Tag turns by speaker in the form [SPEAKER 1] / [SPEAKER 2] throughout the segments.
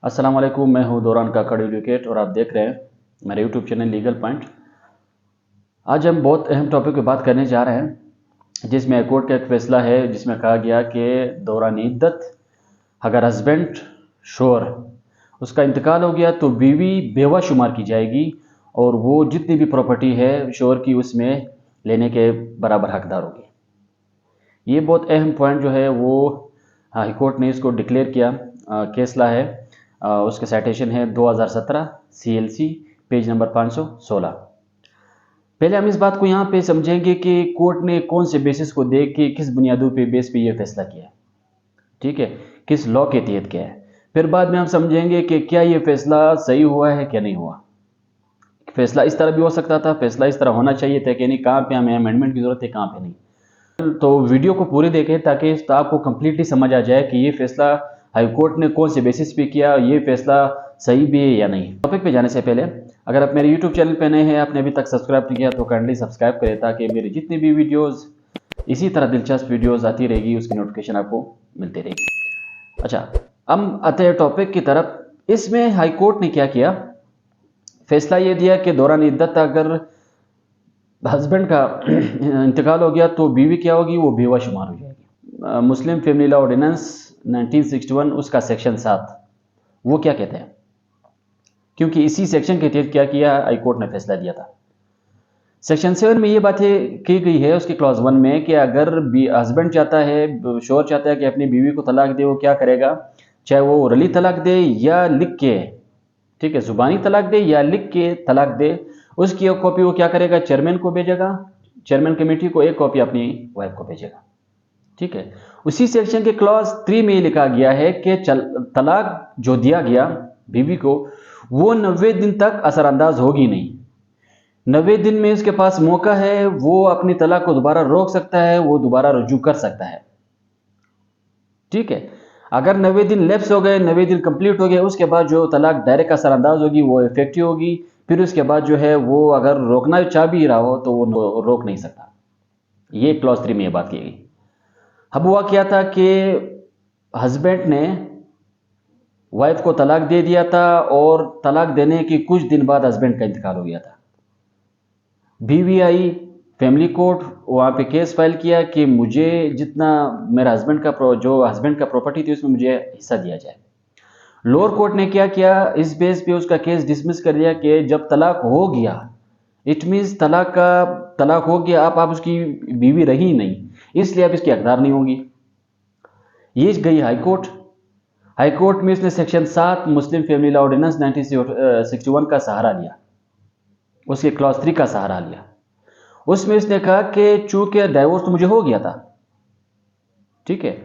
[SPEAKER 1] अस्सलाम वालेकुम, मैं हूं दौरान काकड़ एडवोकेट और आप देख रहे हैं मेरे यूट्यूब चैनल लीगल पॉइंट। आज हम बहुत अहम टॉपिक पे बात करने जा रहे हैं, जिसमें हाईकोर्ट का एक फैसला है जिसमें कहा गया कि दौरान इद्दत अगर हस्बैंड शोहर उसका इंतकाल हो गया तो बीवी बेवा शुमार की जाएगी और वो जितनी भी प्रॉपर्टी है शोहर की उसमें लेने के बराबर हकदार होगी। ये बहुत अहम पॉइंट जो है वो हाईकोर्ट ने इसको डिक्लेयर किया। फैसला है, उसके साइटेशन है 2017 CLC पेज नंबर 516। पहले हम इस बात को यहाँ पे समझेंगे कि कोर्ट ने कौन से बेसिस को देख के किस बुनियादों पे बेस पे ये फैसला किया है, ठीक है, किस लॉ के तहत किया है। फिर बाद में हम समझेंगे कि क्या ये फैसला सही हुआ है क्या नहीं हुआ। फैसला इस तरह भी हो सकता था, फैसला इस तरह होना चाहिए था कि नहीं, कहाँ पे हमें अमेंडमेंट की जरूरत है कहाँ पे नहीं। तो वीडियो को पूरे देखें ताकि आपको कंप्लीटली समझ आ जाए कि ये फैसला हाईकोर्ट ने कौन से बेसिस पे किया, ये फैसला सही भी है या नहीं। टॉपिक पे जाने से पहले अगर आप मेरे यूट्यूब चैनल पे नए हैं, आपने अभी तक सब्सक्राइब नहीं किया तो काइंडली सब्सक्राइब करें ताकि मेरी जितनी भी वीडियोस इसी तरह दिलचस्प वीडियोस आती रहेगी उसकी नोटिफिकेशन आपको मिलती रहेगी। अच्छा, हम आते हैं टॉपिक की तरफ। इसमें हाईकोर्ट ने क्या किया, फैसला ये दिया कि दौरान इद्दत अगर हस्बैंड का इंतकाल हो गया तो बीवी क्या होगी, वो बेवा शुमार हो जाएगी। मुस्लिम फैमिली लॉ ऑर्डिनेंस 1961 उसका सेक्शन 7 वो क्या कहते हैं, क्योंकि इसी सेक्शन के तहत क्या किया हाईकोर्ट ने फैसला दिया था। सेक्शन 7 में ये बातें की गई है उसके क्लॉज 1 में कि अगर हस्बैंड चाहता है, शोहर चाहता है कि अपनी बीवी को तलाक दे, वो क्या करेगा, चाहे वो रली तलाक दे या लिख के, ठीक है, जुबानी तलाक दे या लिख के तलाक दे, उसकी एक कॉपी वो क्या करेगा, चेयरमैन को भेजेगा, चेयरमैन कमेटी को एक कॉपी अपनी वाइफ को भेजेगा, ठीक है। उसी सेक्शन के क्लॉज 3 में लिखा गया है कि तलाक जो दिया गया बीवी को वो 90 दिन तक असरअंदाज होगी नहीं। 90 दिन में उसके पास मौका है, वो अपनी तलाक को दोबारा रोक सकता है, वो दोबारा रुजू कर सकता है, ठीक है। अगर 90 दिन लैप्स हो गए, 90 दिन कंप्लीट हो गए, उसके बाद जो तलाक डायरेक्ट असरअंदाज होगी वो इफेक्टिव होगी। फिर उसके बाद जो है वो अगर रोकना चाह भी रहा हो तो वो रोक नहीं सकता। ये क्लॉज 3 में ये बात की गई। अब हुआ क्या था कि हस्बैंड ने वाइफ को तलाक दे दिया था और तलाक देने के कुछ दिन बाद हस्बैंड का इंतकाल हो गया था। बीवी आई फैमिली कोर्ट, वहाँ पे केस फाइल किया कि मुझे जितना मेरा हस्बैंड का प्रॉपर्टी थी उसमें मुझे हिस्सा दिया जाए। लोअर कोर्ट ने क्या किया, इस बेस पे उसका केस डिसमिस कर दिया कि जब तलाक हो गया, इट मीन्स तलाक हो गया, आप उसकी बीवी रही नहीं, इसलिए आप इसकी हकदार नहीं होगी। ये गई हाईकोर्ट। हाईकोर्ट में इसने section 7 Muslim family law ordinance 1961 का सहारा लिया, उसके क्लॉज 3 का सहारा लिया। उसमें इसने कहा कि चूंकि डाइवोर्स तो मुझे हो गया था, ठीक है,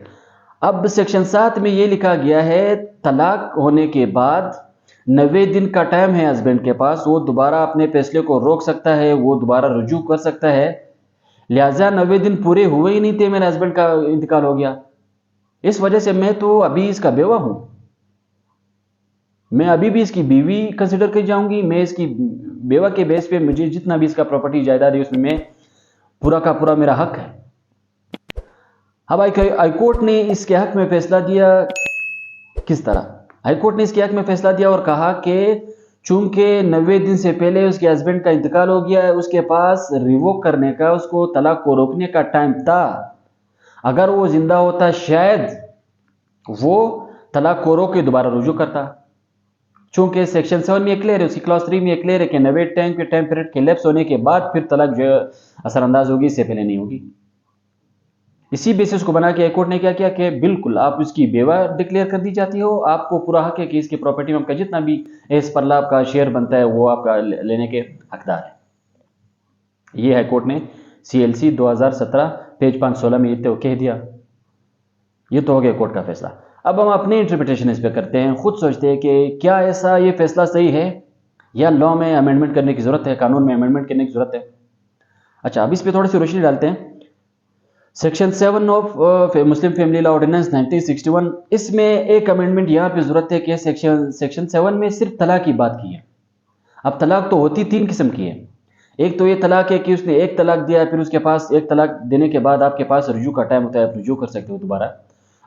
[SPEAKER 1] अब सेक्शन 7 में यह लिखा गया है तलाक होने के बाद 90 दिन का टाइम है हस्बैंड के पास, वो दोबारा अपने फैसले को रोक सकता है, वो दोबारा रुजू कर सकता है। लिहाजा 90 दिन पूरे हुए ही नहीं थे, मेरे हस्बैंड का इंतकाल हो गया, इस वजह से मैं तो अभी इसका बेवा हूं, मैं अभी भी इसकी बीवी कंसिडर की जाऊंगी, मैं इसकी बेवा के बेस पे मुझे जितना भी इसका प्रॉपर्टी जायदाद है उसमें मैं पूरा का पूरा मेरा हक है। अब हाईकोर्ट ने इसके हक में फैसला दिया। किस तरह हाईकोर्ट ने इसके हक में फैसला दिया और कहा कि चूंकि 90 दिन से पहले उसके हस्बैंड का इंतकाल हो गया है, उसके पास रिवोक करने का, उसको तलाक को रोकने का टाइम था। अगर वो जिंदा होता शायद वो तलाक को रोक के दोबारा रुजू करता। चूंकि सेक्शन 7 में क्लियर है, उसकी क्लॉज 3 में क्लियर है कि 90 टाइम पीरियड के लैप्स होने के बाद फिर तलाक जो असरअंदाज होगी, इससे पहले नहीं होगी। इसी बेसिस को बना के हाईकोर्ट ने क्या किया कि बिल्कुल आप उसकी बेवा डिक्लेयर कर दी जाती हो, आपको पूरा हक है कि इसकी प्रॉपर्टी में आपका जितना भी एस पर लाभ का शेयर बनता है वो आपका लेने के हकदार है। ये हाईकोर्ट ने CLC 2017 पेज 516 में ये तो कह दिया। ये तो हो गया कोर्ट का फैसला। अब हम अपनी इंटरप्रिटेशन इस पर करते हैं, खुद सोचते हैं कि क्या ऐसा ये फैसला सही है या लॉ में अमेंडमेंट करने की जरूरत है, कानून में अमेंडमेंट करने की जरूरत है। अच्छा, अब इस पर थोड़ी सी रोशनी डालते हैं। Section 7 of Muslim family law ordinance 1961, इसमें एक अमेंडमेंट यहाँ पे जरूरत है कि सेक्शन 7 में सिर्फ तलाक की बात की है। अब तलाक तो होती 3 किस्म की है। एक तो ये तलाक है कि उसने एक तलाक दिया है, फिर उसके पास एक तलाक देने के बाद आपके पास रुजू का टाइम होता है, आप रुजू कर सकते हो दोबारा।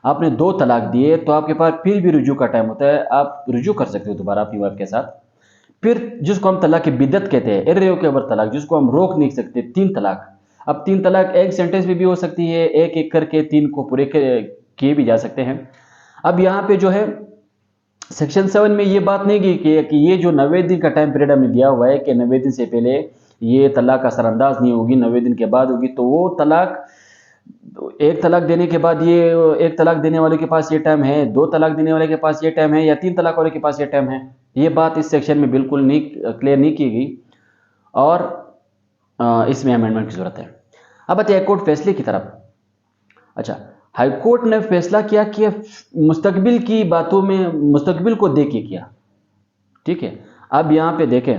[SPEAKER 1] आपने 2 तलाक दिए तो आपके पास फिर भी रुजू का टाइम होता है, आप रुजू कर सकते हो दोबारा अपनी वाइफ के साथ। फिर जिसको हम तलाक की बिद्दत कहते हैं, इर्रेवोकेबल तलाक, जिसको हम रोक नहीं सकते, 3 तलाक। अब 3 तलाक एक सेंटेंस में भी हो सकती है, एक एक करके 3 को पूरे किए भी जा सकते हैं। अब यहाँ पे जो है सेक्शन 7 में ये बात नहीं की कि ये जो 90 दिन का टाइम पीरियड हमें दिया हुआ है कि 90 दिन से पहले ये तलाक असरअंदाज नहीं होगी, 90 दिन के बाद होगी, तो वो तलाक, एक तलाक देने के बाद ये, एक तलाक देने वाले के पास ये टाइम है, 2 तलाक देने वाले के पास ये टाइम है, या 3 तलाक वाले के पास ये टाइम है, ये बात इस सेक्शन में बिल्कुल नहीं क्लियर नहीं की गई और इसमें अमेंडमेंट की जरूरत है। अब आते हैं हाईकोर्ट फैसले की तरफ। अच्छा, हाईकोर्ट ने फैसला किया कि मुस्तकबिल की बातों में मुस्तकबिल को देख के किया। ठीक है, अब यहाँ पे देखें,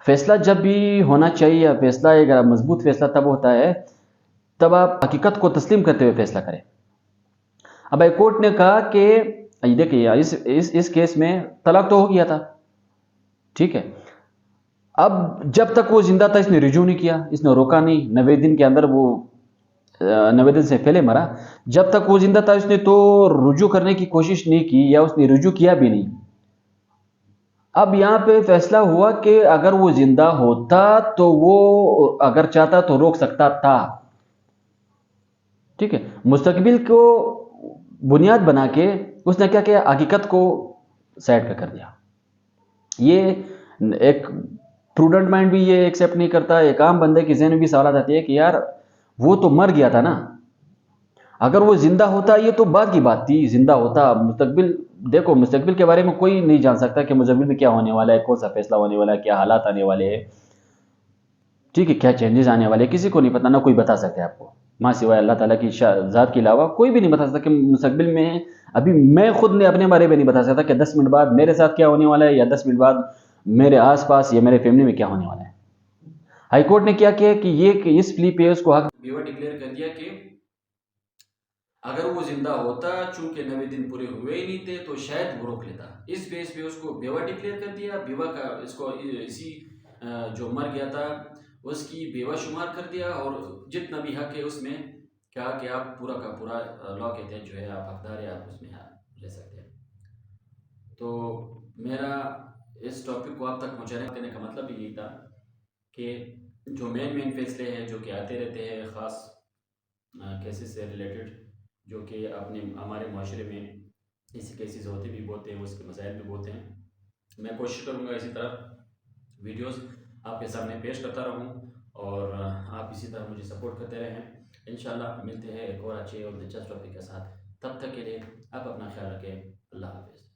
[SPEAKER 1] फैसला जब भी होना चाहिए, या फैसला एक मजबूत फैसला तब होता है तब आप हकीकत को तस्लीम करते हुए फैसला करें। अब हाईकोर्ट ने कहा कि ये देखिए, इस केस में तलाक तो हो गया था, ठीक है। अब जब तक वो जिंदा था इसने रिज्यू नहीं किया, इसने रोका नहीं, 90 दिन के अंदर वो 90 दिन से पहले मरा, जब तक वो जिंदा था उसने तो रुजू करने की कोशिश नहीं की, या उसने रुजू किया भी नहीं। अब यहां पे फैसला हुआ कि अगर वो जिंदा होता तो वो अगर चाहता तो रोक सकता था। ठीक है, मुस्तकबिल को बुनियाद बना के उसने क्या किया, हकीकत को साइड पे कर दिया। ये एक प्रूडेंट माइंड भी ये एक्सेप्ट नहीं करता, एक आम बंदे की ज़हन में भी सवाल आती है कि यार वो तो मर गया था ना, अगर वो जिंदा होता ये तो बाद की बात थी, जिंदा होता। मुस्तकबिल, देखो मुस्तकबिल के बारे में कोई नहीं जान सकता कि मुस्तकबिल में क्या होने वाला है, कौन सा फैसला होने वाला है, क्या हालात आने वाले हैं, ठीक है, क्या चेंजेस आने वाले हैं, किसी को नहीं पता, ना कोई बता सकता है आपको, माँ सिवाय अल्लाह ताला की ज़ात के अलावा कोई भी नहीं बता सकता कि मुस्तकबिल में। अभी मैं खुद ने अपने बारे में नहीं बता सकता कि 10 मिनट बाद मेरे साथ क्या होने वाला है, या 10 मिनट बाद मेरे आसपास या मेरे फैमिली में क्या होने वाला है। हाईकोर्ट ने क्या किया कि ये कि इस प्ली पे उसको हक बेवा डिक्लेयर कर दिया कि अगर वो जिंदा होता, चूंकि 90 दिन पूरे हुए ही नहीं थे, तो शायद वो रोक लेता। इस बेस पे उसको बेवा डिक्लेयर कर दिया, बेवा का इसको इसी जो मर गया था उसकी बेवा शुमार कर दिया, और जितना भी हक है उसमें कहा कि आप पूरा का पूरा लॉ के तहत जो है आप हकदार है, आप उसमें ले सकते हैं। तो मेरा इस टॉपिक को आप तक पहुँचाने का मतलब यही था कि जो मेन फैसले हैं जो कि आते रहते हैं ख़ास केसेस से रिलेटेड, जो कि अपने हमारे माशरे में ऐसे केसेस होते भी बहुत हैं, उसके मसाइल भी बहुत हैं। मैं कोशिश करूँगा इसी तरह वीडियोस आपके सामने पेश करता रहूँ, और आप इसी तरह मुझे सपोर्ट करते रहें। इंशाल्लाह मिलते हैं एक और अच्छे और दिलचस्प टॉपिक के साथ। तब तक के लिए आप अपना ख्याल रखें। अल्लाह हाफ़िज़।